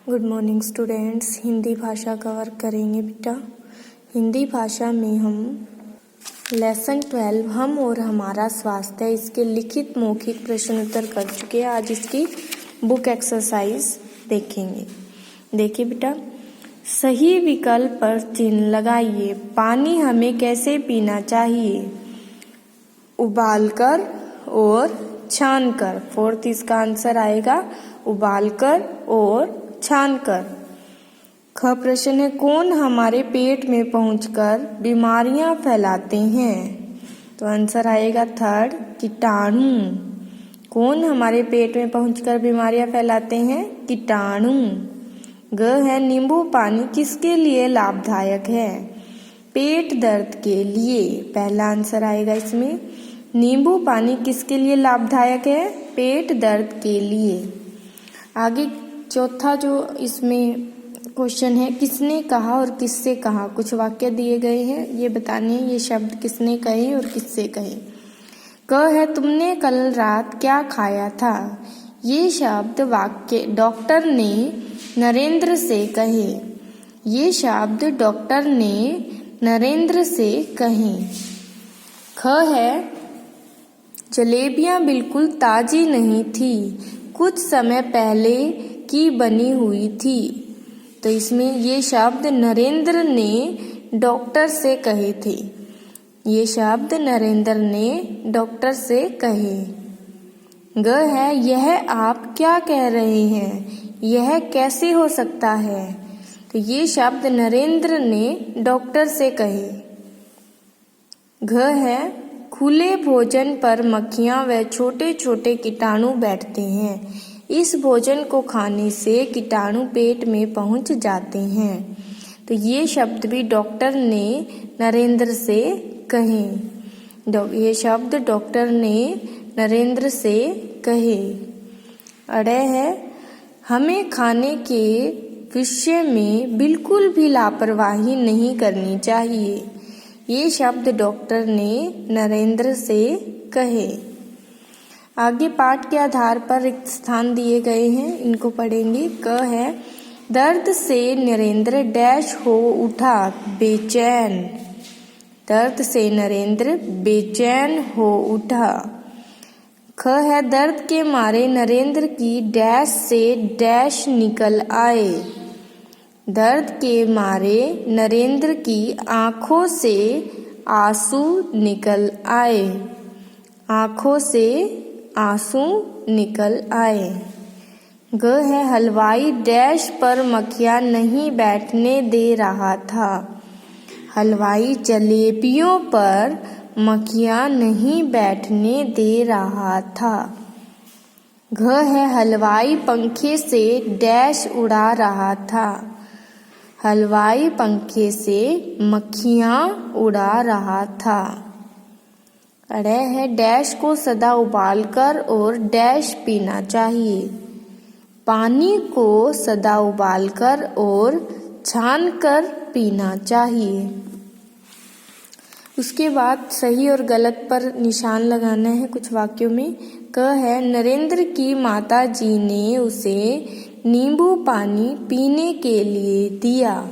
Good morning students. Hindi भाषा cover करेंगे बेटा। हिंदी भाषा में हम लेसन 12 हम और हमारा स्वास्थ्य इसके लिखित मौखिक प्रश्न उत्तर कर चुके हैं। आज इसकी बुक एक्सरसाइज देखेंगे। देखिए बेटा, सही विकल्प पर चिन्ह लगाइए। पानी हमें कैसे पीना चाहिए? उबालकर और छानकर। फोर्थ इसका आंसर आएगा उबालकर और छानकर। ख प्रश्न है, कौन हमारे पेट में पहुंचकर बीमारियां फैलाते हैं? तो आंसर आएगा थर्ड, कीटाणु। कौन हमारे पेट में पहुंचकर बीमारियां फैलाते हैं? कीटाणु। ग है, नींबू पानी किसके लिए लाभदायक है? पेट दर्द के लिए। पहला आंसर आएगा इसमें। नींबू पानी किसके लिए लाभदायक है? पेट दर्द के लिए। आगे चौथा जो इसमें क्वेश्चन है, किसने कहा और किससे कहा? कुछ वाक्य दिए गए हैं, ये बताने हैं ये शब्द किसने कहे और किससे कहे। क है, तुमने कल रात क्या खाया था? ये शब्द वाक्य डॉक्टर ने नरेंद्र से कहे। ये शब्द डॉक्टर ने नरेंद्र से कहे। ख है, जलेबियां बिल्कुल ताजी नहीं थी, कुछ समय पहले की बनी हुई थी। तो इसमें ये शब्द नरेंद्र ने डॉक्टर से कहे थे। ये शब्द नरेंद्र ने डॉक्टर से कहे। ग है, यह आप क्या कह रहे हैं? यह कैसे हो सकता है? तो ये शब्द नरेंद्र ने डॉक्टर से कहे। घ है, खुले भोजन पर मक्खियां व छोटे छोटे कीटाणु बैठते हैं। इस भोजन को खाने से कीटाणु पेट में पहुंच जाते हैं। तो ये शब्द भी डॉक्टर ने नरेंद्र से कहे। ये शब्द डॉक्टर ने नरेंद्र से कहे। अड़े है, हमें खाने के विषय में बिल्कुल भी लापरवाही नहीं करनी चाहिए। ये शब्द डॉक्टर ने नरेंद्र से कहे। आगे पाठ के आधार पर रिक्त स्थान दिए गए हैं, इनको पढ़ेंगे। क है, दर्द से नरेंद्र डैश हो उठा बेचैन। दर्द से नरेंद्र बेचैन हो उठा। ख है, दर्द के मारे नरेंद्र की डैश से डैश निकल आए। दर्द के मारे नरेंद्र की आंखों से आंसू निकल आए। आंखों से आंसू निकल आए। ग है, हलवाई डैश पर मक्खियां नहीं बैठने दे रहा था। हलवाई जलेबियों पर मक्खियां नहीं बैठने दे रहा था। घ है, हलवाई पंखे से डैश उड़ा रहा था। हलवाई पंखे से मक्खियां उड़ा रहा था। अड़े है, डैश को सदा उबालकर और डैश पीना चाहिए। पानी को सदा उबालकर और छानकर पीना चाहिए। उसके बाद सही और गलत पर निशान लगाना है कुछ वाक्यों में। क है, नरेंद्र की माता जी ने उसे नींबू पानी पीने के लिए दिया।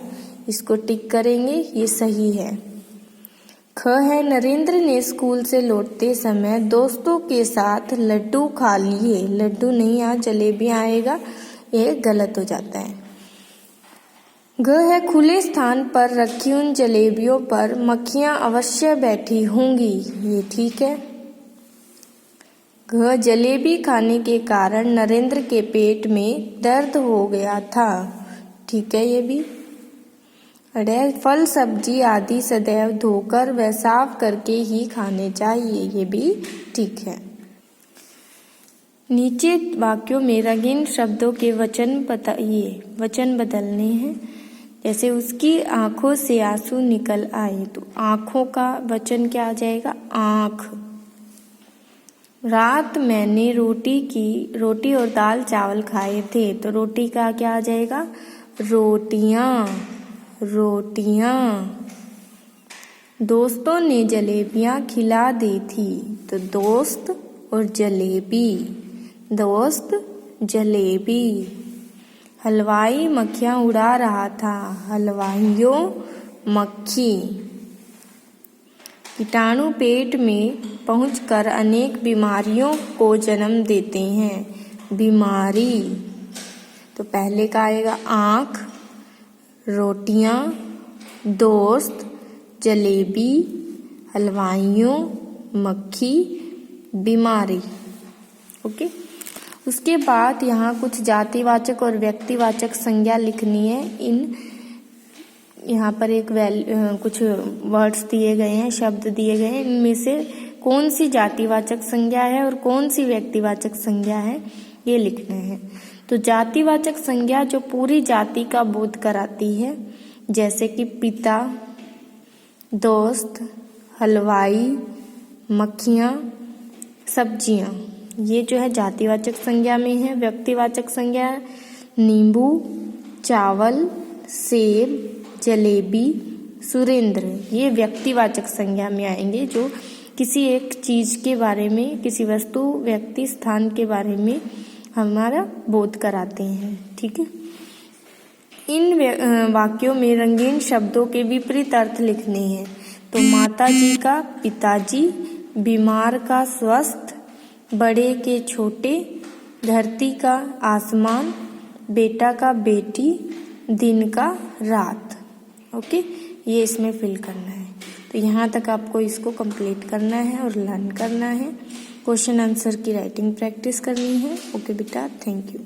इसको टिक करेंगे, ये सही है। ख है, नरेंद्र ने स्कूल से लौटते समय दोस्तों के साथ लड्डू खा लिए। लड्डू नहीं, यहाँ जलेबियां आएगा, ये गलत हो जाता है। घ है, खुले स्थान पर रखी उन जलेबियों पर मक्खियां अवश्य बैठी होंगी। ये ठीक है। घ, जलेबी खाने के कारण नरेंद्र के पेट में दर्द हो गया था। ठीक है ये भी। अरे, फल सब्जी आदि सदैव धोकर व साफ करके ही खाने चाहिए। ये भी ठीक है। नीचे वाक्यों में रंगीन शब्दों के वचन बदलने हैं। जैसे उसकी आंखों से आंसू निकल आए, तो आंखों का वचन क्या आ जाएगा? आंख। रात मैंने रोटी और दाल चावल खाए थे, तो रोटी का क्या आ जाएगा? रोटियां। रोटियां। दोस्तों ने जलेबियां खिला दी थी, तो दोस्त और जलेबी। दोस्त जलेबी। हलवाई मक्खियाँ उड़ा रहा था। हलवाइयों मक्खी। कीटाणु पेट में पहुंचकर अनेक बीमारियों को जन्म देते हैं। बीमारी तो पहले का आएगा आँख, रोटियां, दोस्त, जलेबी, हलवाइयों, मक्खी, बीमारी। ओके। उसके बाद यहाँ कुछ जातिवाचक और व्यक्तिवाचक संज्ञा लिखनी है। यहाँ पर कुछ वर्ड्स दिए गए हैं, शब्द दिए गए हैं। इनमें से कौन सी जातिवाचक संज्ञा है और कौन सी व्यक्तिवाचक संज्ञा है, ये लिखना है। तो जातिवाचक संज्ञा जो पूरी जाति का बोध कराती है, जैसे कि पिता, दोस्त, हलवाई, मक्खियाँ, सब्जियाँ, ये जो है जातिवाचक संज्ञा में है। व्यक्तिवाचक संज्ञा नींबू, चावल, सेब, जलेबी, सुरेंद्र, ये व्यक्तिवाचक संज्ञा में आएंगे, जो किसी एक चीज के बारे में, किसी वस्तु, व्यक्ति, स्थान के बारे में हमारा बोध कराते हैं। ठीक है। इन वाक्यों में रंगीन शब्दों के विपरीत अर्थ लिखने हैं। तो माता जी का पिताजी, बीमार का स्वस्थ, बड़े के छोटे, धरती का आसमान, बेटा का बेटी, दिन का रात। ओके, ये इसमें फिल करना है। तो यहाँ तक आपको इसको कंप्लीट करना है और लर्न करना है। क्वेश्चन आंसर की राइटिंग प्रैक्टिस करनी है। ओके बेटा, थैंक यू।